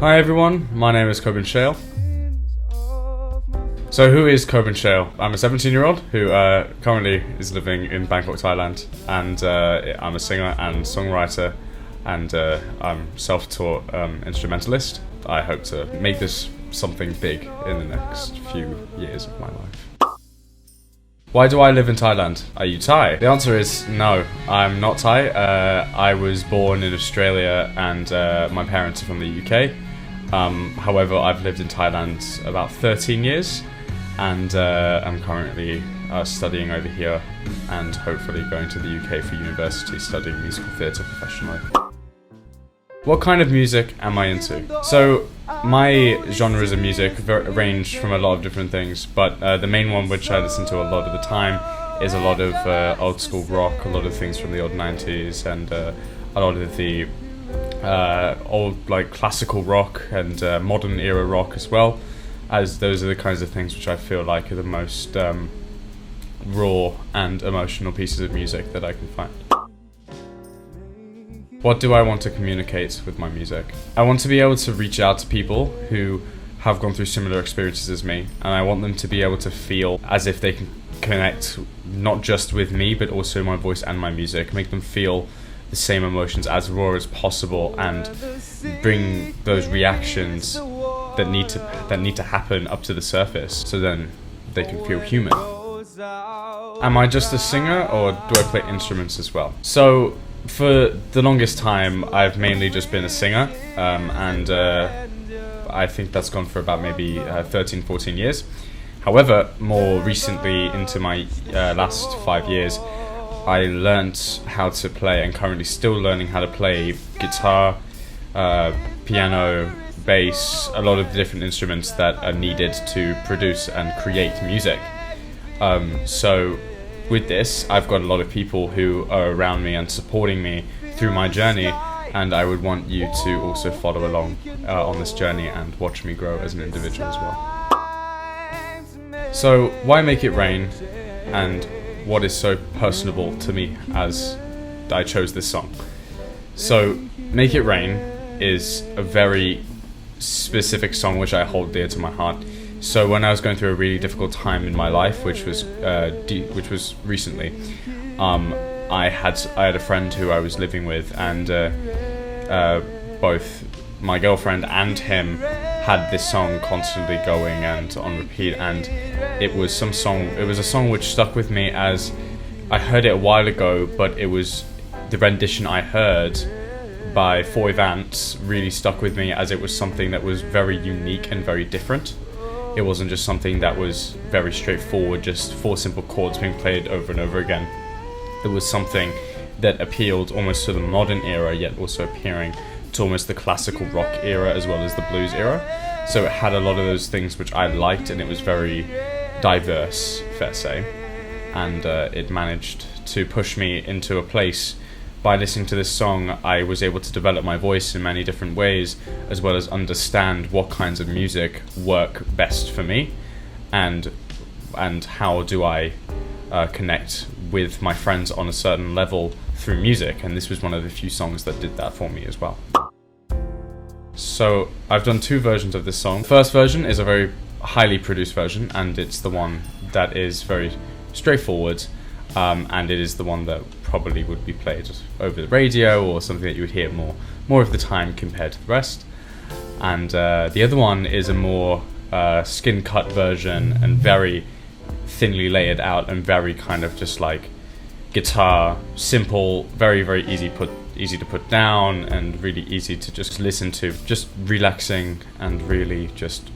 Hi everyone, my name is Coben Shale. So who is Coben Shale? I'm a 17-year-old who currently is living in Bangkok, Thailand, and I'm a singer and songwriter, and I'm self-taught instrumentalist. I hope to make this something big in the next few years of my life. Why do I live in Thailand? Are you Thai? The answer is no, I'm not Thai. I was born in Australia and my parents are from the UK. However, I've lived in Thailand about 13 years and I'm currently studying over here and hopefully going to the UK for university studying musical theatre professionally. What kind of music am I into? So my genres of music range from a lot of different things, but the main one which I listen to a lot of the time is a lot of old school rock, a lot of things from the old 90s, and a lot of the old like classical rock and modern era rock as well, as those are the kinds of things which I feel like are the most raw and emotional pieces of music that I can find. What do I want to communicate with my music? I want to be able to reach out to people who have gone through similar experiences as me, and I want them to be able to feel as if they can connect not just with me but also my voice and my music, make them feel the same emotions as raw as possible and bring those reactions that need to happen up to the surface so then they can feel human. Am I just a singer or do I play instruments as well? So for the longest time I've mainly just been a singer, and I think that's gone for about maybe 13-14 years. However, more recently into my last 5 years I learnt how to play, and currently still learning how to play guitar, piano, bass, a lot of the different instruments that are needed to produce and create music. So with this, I've got a lot of people who are around me and supporting me through my journey, and I would want you to also follow along on this journey and watch me grow as an individual as well. So why Make It Rain, and what is so personable to me as I chose this song? So Make It Rain is a very specific song which I hold dear to my heart. So when I was going through a really difficult time in my life, which was recently, I had a friend who I was living with, and both my girlfriend and him had this song constantly going and on repeat, and it was a song which stuck with me as I heard it a while ago, but it was the rendition I heard by Vance really stuck with me as it was something that was very unique and very different. It wasn't just something that was very straightforward, just 4 simple chords being played over and over again. It was something that appealed almost to the modern era, yet also appearing to almost the classical rock era as well as the blues era. So it had a lot of those things which I liked, and it was very diverse, fair say. And it managed to push me into a place. By listening to this song, I was able to develop my voice in many different ways, as well as understand what kinds of music work best for me, and how do I connect with my friends on a certain level through music. And this was one of the few songs that did that for me as well. So I've done 2 versions of this song. The first version is a very highly produced version, and it's the one that is very straightforward, and it is the one that probably would be played over the radio or something that you would hear more of the time compared to the rest. And the other one is a more skin cut version and very thinly layered out and very kind of just like guitar, simple, very very easy to put down and really easy to just listen to, just relaxing and really just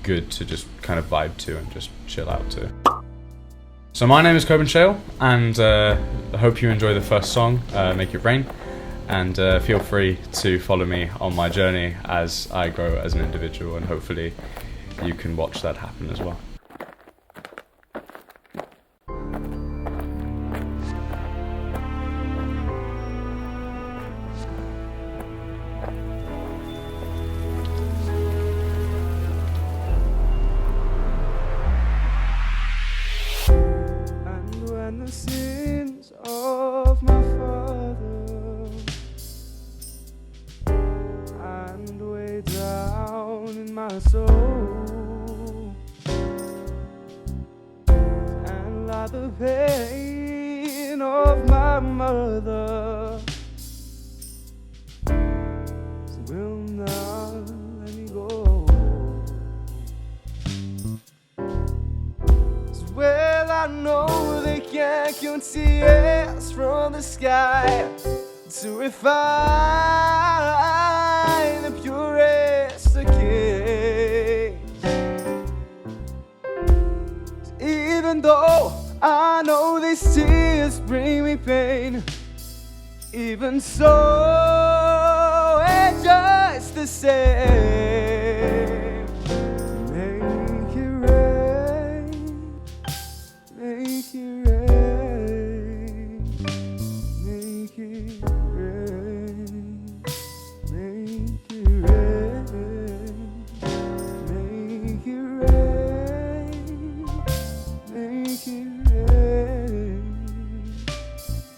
good to just kind of vibe to and just chill out to. So my name is Coben Shale, and I hope you enjoy the first song, Make It Rain, and feel free to follow me on my journey as I grow as an individual, and hopefully you can watch that happen as well. The sins of my father and way down my soul, and like the pain of my mother, will not let me go. Well, I know they can't count tears from the sky to refine the purest of kings. Even though I know these tears bring me pain, even so, it's just the same. Make it rain, make it rain, make it rain, make it rain, make it rain, make it rain,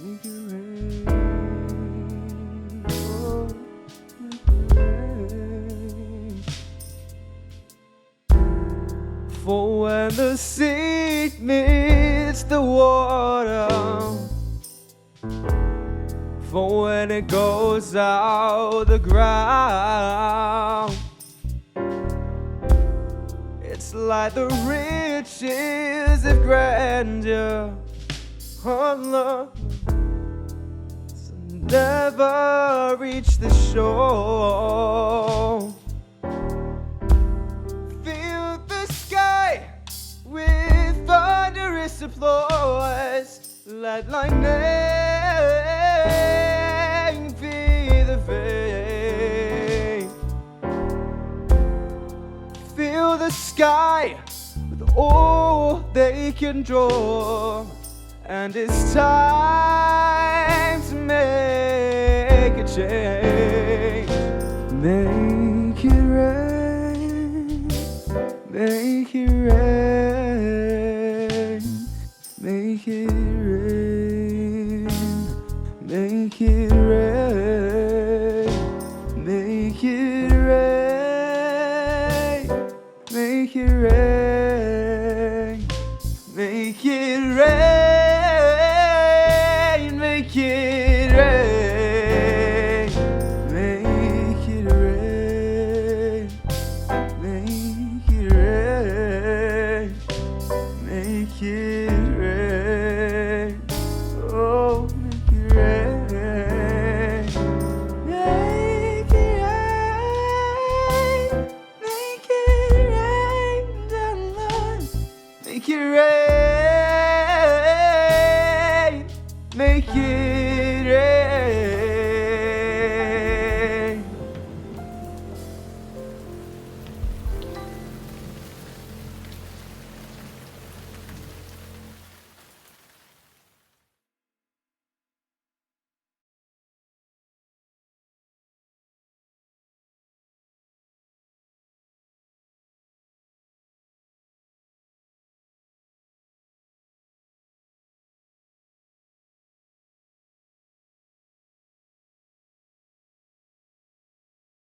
make it rain. Oh, make it rain. For when the sea meets the water, for when it goes out the ground, it's like the riches of grandeur on the never reach the shore. Fill the sky with thunderous applause, let lightning be the vein. Fill the sky with all they can draw, and it's time to make a change. Make it rain, make it rain.